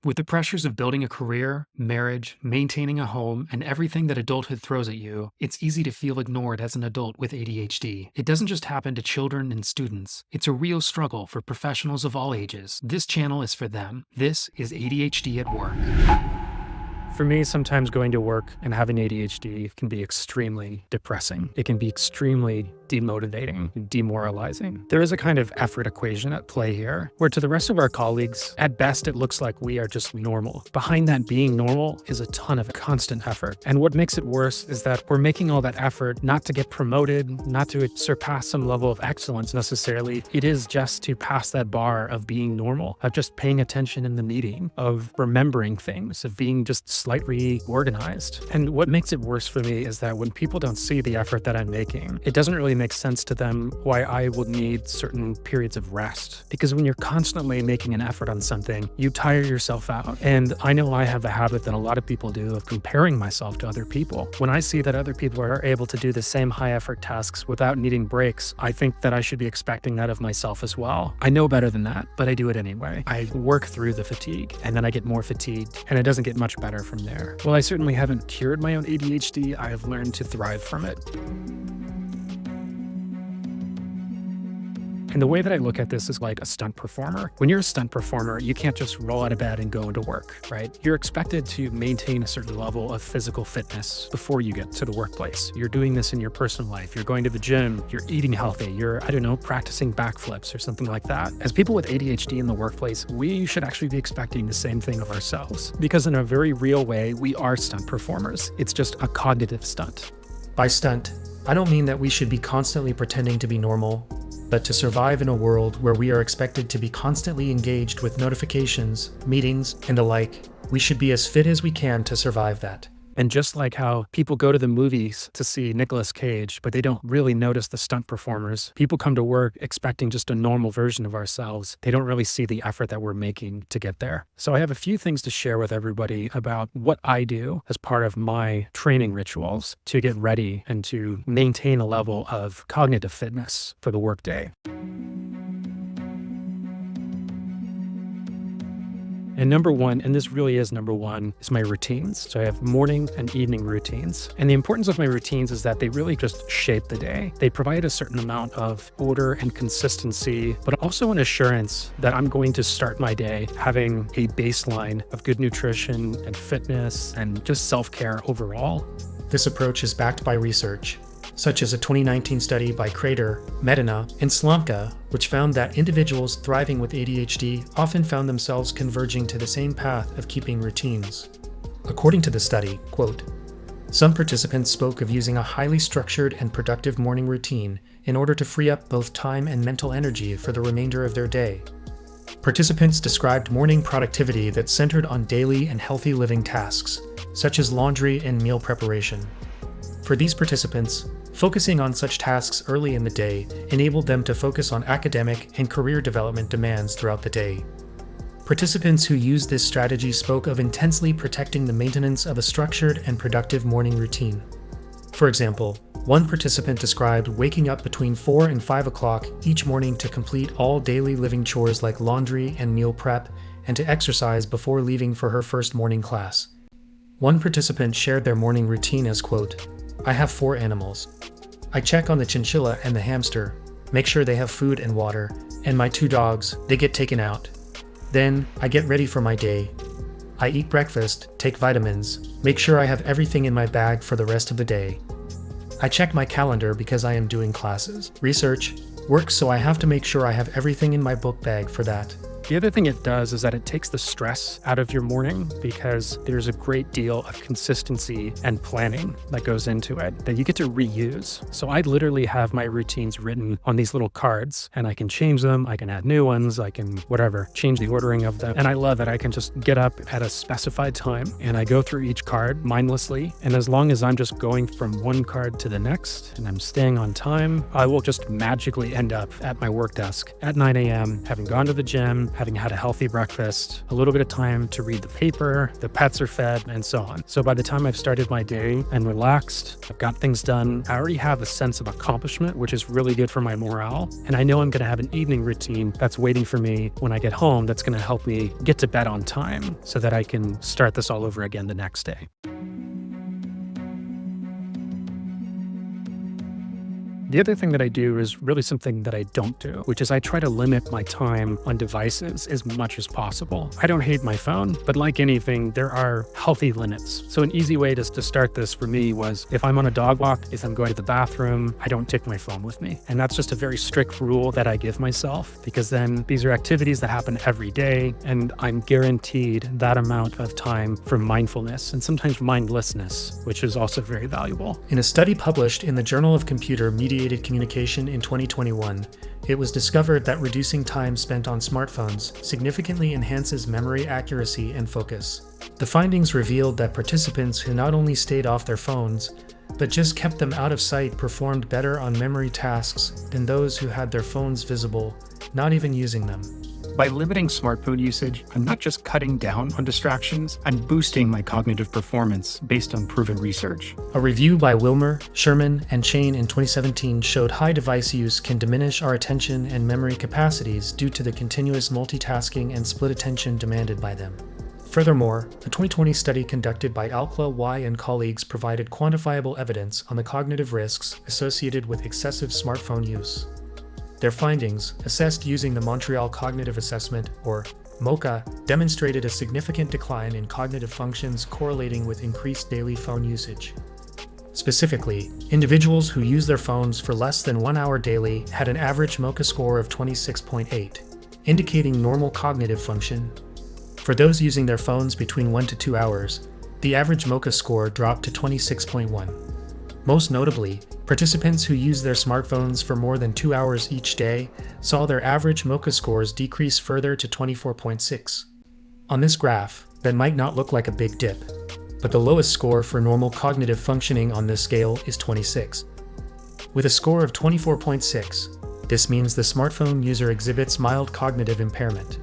With the pressures of building a career, marriage, maintaining a home, and everything that adulthood throws at you, it's easy to feel ignored as an adult with ADHD. It doesn't just happen to children and students. It's a real struggle for professionals of all ages. This channel is for them. This is ADHD at Work. For me, sometimes going to work and having ADHD can be extremely depressing. It can be extremely demotivating, demoralizing. There is a kind of effort equation at play here, where to the rest of our colleagues, at best it looks like we are just normal. Behind that being normal is a ton of constant effort. And what makes it worse is that we're making all that effort not to get promoted, not to surpass some level of excellence necessarily. It is just to pass that bar of being normal, of just paying attention in the meeting, of remembering things, of being just slightly organized. And what makes it worse for me is that when people don't see the effort that I'm making, it doesn't really make sense to them why I will need certain periods of rest. Because when you're constantly making an effort on something, you tire yourself out. And I know I have the habit that a lot of people do of comparing myself to other people. When I see that other people are able to do the same high effort tasks without needing breaks, I think that I should be expecting that of myself as well. I know better than that, but I do it anyway. I work through the fatigue, and then I get more fatigued, and it doesn't get much better from there. While I certainly haven't cured my own ADHD, I have learned to thrive from it. And the way that I look at this is like a stunt performer. When you're a stunt performer, you can't just roll out of bed and go into work, right? You're expected to maintain a certain level of physical fitness before you get to the workplace. You're doing this in your personal life. You're going to the gym, you're eating healthy, you're, practicing backflips or something like that. As people with ADHD in the workplace, we should actually be expecting the same thing of ourselves. Because in a very real way, we are stunt performers. It's just a cognitive stunt. By stunt, I don't mean that we should be constantly pretending to be normal, but to survive in a world where we are expected to be constantly engaged with notifications, meetings, and the like, we should be as fit as we can to survive that. And just like how people go to the movies to see Nicolas Cage, but they don't really notice the stunt performers, people come to work expecting just a normal version of ourselves. They don't really see the effort that we're making to get there. So I have a few things to share with everybody about what I do as part of my training rituals to get ready and to maintain a level of cognitive fitness for the workday. And number one, and this really is number one, is my routines. So I have morning and evening routines. And the importance of my routines is that they really just shape the day. They provide a certain amount of order and consistency, but also an assurance that I'm going to start my day having a baseline of good nutrition and fitness and just self-care overall. This approach is backed by research, such as a 2019 study by Crater, Medina, and Slomka, which found that individuals thriving with ADHD often found themselves converging to the same path of keeping routines. According to the study, quote, some participants spoke of using a highly structured and productive morning routine in order to free up both time and mental energy for the remainder of their day. Participants described morning productivity that centered on daily and healthy living tasks, such as laundry and meal preparation. For these participants, focusing on such tasks early in the day enabled them to focus on academic and career development demands throughout the day. Participants who used this strategy spoke of intensely protecting the maintenance of a structured and productive morning routine. For example, one participant described waking up between 4 and 5 o'clock each morning to complete all daily living chores like laundry and meal prep, and to exercise before leaving for her first morning class. One participant shared their morning routine as, quote, I have 4 animals. I check on the chinchilla and the hamster, make sure they have food and water, and my 2 dogs, they get taken out. Then, I get ready for my day. I eat breakfast, take vitamins, make sure I have everything in my bag for the rest of the day. I check my calendar because I am doing classes, research, work, so I have to make sure I have everything in my book bag for that. The other thing it does is that it takes the stress out of your morning because there's a great deal of consistency and planning that goes into it that you get to reuse. So I literally have my routines written on these little cards and I can change them, I can add new ones, I can change the ordering of them. And I love that I can just get up at a specified time and I go through each card mindlessly. And as long as I'm just going from one card to the next and I'm staying on time, I will just magically end up at my work desk at 9 a.m., having gone to the gym, having had a healthy breakfast, a little bit of time to read the paper, the pets are fed, and so on. So by the time I've started my day and relaxed, I've got things done, I already have a sense of accomplishment, which is really good for my morale. And I know I'm going to have an evening routine that's waiting for me when I get home that's going to help me get to bed on time so that I can start this all over again the next day. The other thing that I do is really something that I don't do, which is I try to limit my time on devices as much as possible. I don't hate my phone, but like anything, there are healthy limits. So an easy way to start this for me was if I'm on a dog walk, if I'm going to the bathroom, I don't take my phone with me. And that's just a very strict rule that I give myself, because then these are activities that happen every day, and I'm guaranteed that amount of time for mindfulness and sometimes mindlessness, which is also very valuable. In a study published in the Journal of Computer Mediated Communication in 2021, it was discovered that reducing time spent on smartphones significantly enhances memory accuracy and focus. The findings revealed that participants who not only stayed off their phones, but just kept them out of sight performed better on memory tasks than those who had their phones visible, not even using them. By limiting smartphone usage, I'm not just cutting down on distractions, I'm boosting my cognitive performance based on proven research. A review by Wilmer, Sherman, and Chain in 2017 showed high device use can diminish our attention and memory capacities due to the continuous multitasking and split attention demanded by them. Furthermore, a 2020 study conducted by Alkla, Y, and colleagues provided quantifiable evidence on the cognitive risks associated with excessive smartphone use. Their findings, assessed using the Montreal Cognitive Assessment, or MoCA, demonstrated a significant decline in cognitive functions correlating with increased daily phone usage. Specifically, individuals who use their phones for less than 1 hour daily had an average MoCA score of 26.8, indicating normal cognitive function. For those using their phones between 1 to 2 hours, the average MoCA score dropped to 26.1. Most notably, participants who used their smartphones for more than 2 hours each day saw their average MoCA scores decrease further to 24.6. On this graph, that might not look like a big dip, but the lowest score for normal cognitive functioning on this scale is 26. With a score of 24.6, this means the smartphone user exhibits mild cognitive impairment.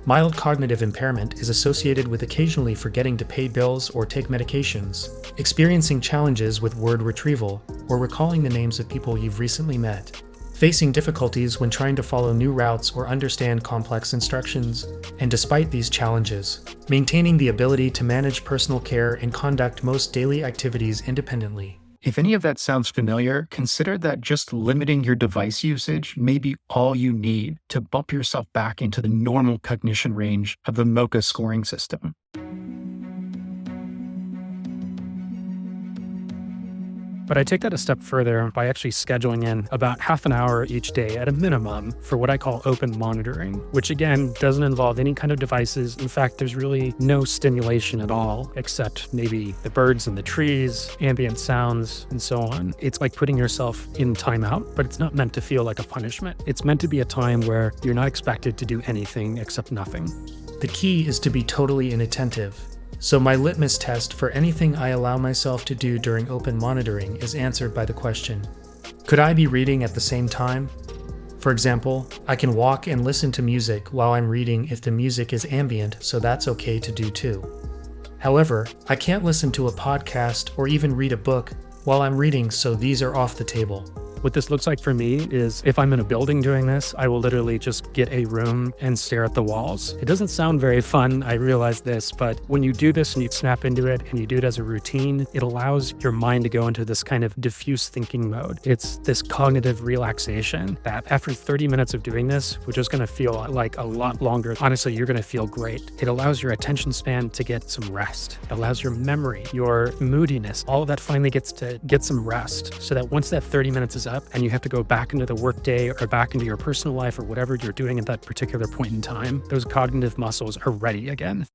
Mild cognitive impairment is associated with occasionally forgetting to pay bills or take medications, experiencing challenges with word retrieval, or recalling the names of people you've recently met, facing difficulties when trying to follow new routes or understand complex instructions, and despite these challenges, maintaining the ability to manage personal care and conduct most daily activities independently. If any of that sounds familiar, consider that just limiting your device usage may be all you need to bump yourself back into the normal cognition range of the MoCA scoring system. But I take that a step further by actually scheduling in about half an hour each day at a minimum for what I call open monitoring, which again doesn't involve any kind of devices. In fact, there's really no stimulation at all, except maybe the birds in the trees, ambient sounds, and so on. It's like putting yourself in timeout, but it's not meant to feel like a punishment. It's meant to be a time where you're not expected to do anything except nothing. The key is to be totally inattentive. So my litmus test for anything I allow myself to do during open monitoring is answered by the question, could I be reading at the same time? For example, I can walk and listen to music while I'm reading if the music is ambient, so that's okay to do too. However, I can't listen to a podcast or even read a book while I'm reading, so these are off the table. What this looks like for me is if I'm in a building doing this, I will literally just get a room and stare at the walls. It doesn't sound very fun, I realize this, but when you do this and you snap into it and you do it as a routine, it allows your mind to go into this kind of diffuse thinking mode. It's this cognitive relaxation that after 30 minutes of doing this, which is going to feel like a lot longer, honestly, you're going to feel great. It allows your attention span to get some rest. It allows your memory, your moodiness, all of that finally gets to get some rest so that once that 30 minutes is up and you have to go back into the workday or back into your personal life or whatever you're doing at that particular point in time, those cognitive muscles are ready again.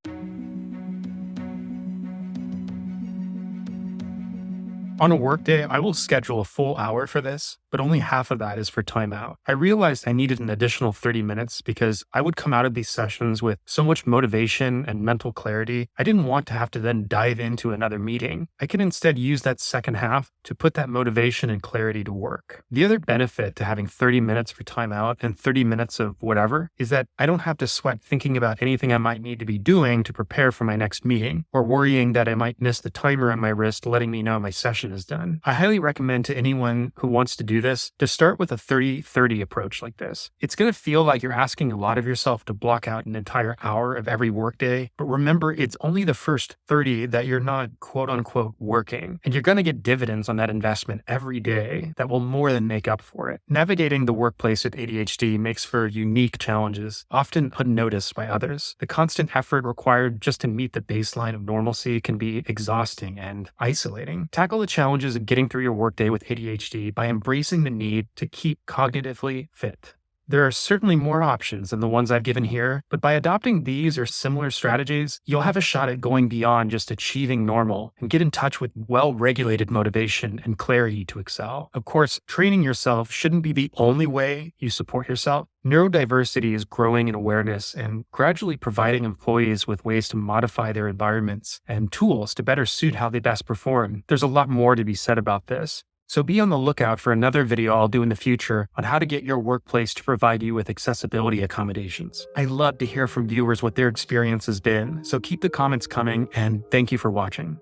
On a workday, I will schedule a full hour for this. but only half of that is for timeout. I realized I needed an additional 30 minutes because I would come out of these sessions with so much motivation and mental clarity. I didn't want to have to then dive into another meeting. I could instead use that second half to put that motivation and clarity to work. The other benefit to having 30 minutes for timeout and 30 minutes of whatever is that I don't have to sweat thinking about anything I might need to be doing to prepare for my next meeting, or worrying that I might miss the timer on my wrist letting me know my session is done. I highly recommend to anyone who wants to do this to start with a 30-30 approach like this. It's going to feel like you're asking a lot of yourself to block out an entire hour of every workday, but remember, it's only the first 30 that you're not quote unquote working, and you're going to get dividends on that investment every day that will more than make up for it. Navigating the workplace with ADHD makes for unique challenges, often unnoticed by others. The constant effort required just to meet the baseline of normalcy can be exhausting and isolating. Tackle the challenges of getting through your workday with ADHD by embracing the need to keep cognitively fit. There are certainly more options than the ones I've given here, but by adopting these or similar strategies, you'll have a shot at going beyond just achieving normal and get in touch with well-regulated motivation and clarity to excel. Of course, training yourself shouldn't be the only way you support yourself. Neurodiversity is growing in awareness and gradually providing employees with ways to modify their environments and tools to better suit how they best perform. There's a lot more to be said about this. So be on the lookout for another video I'll do in the future on how to get your workplace to provide you with accessibility accommodations. I love to hear from viewers what their experience has been, so keep the comments coming, and thank you for watching.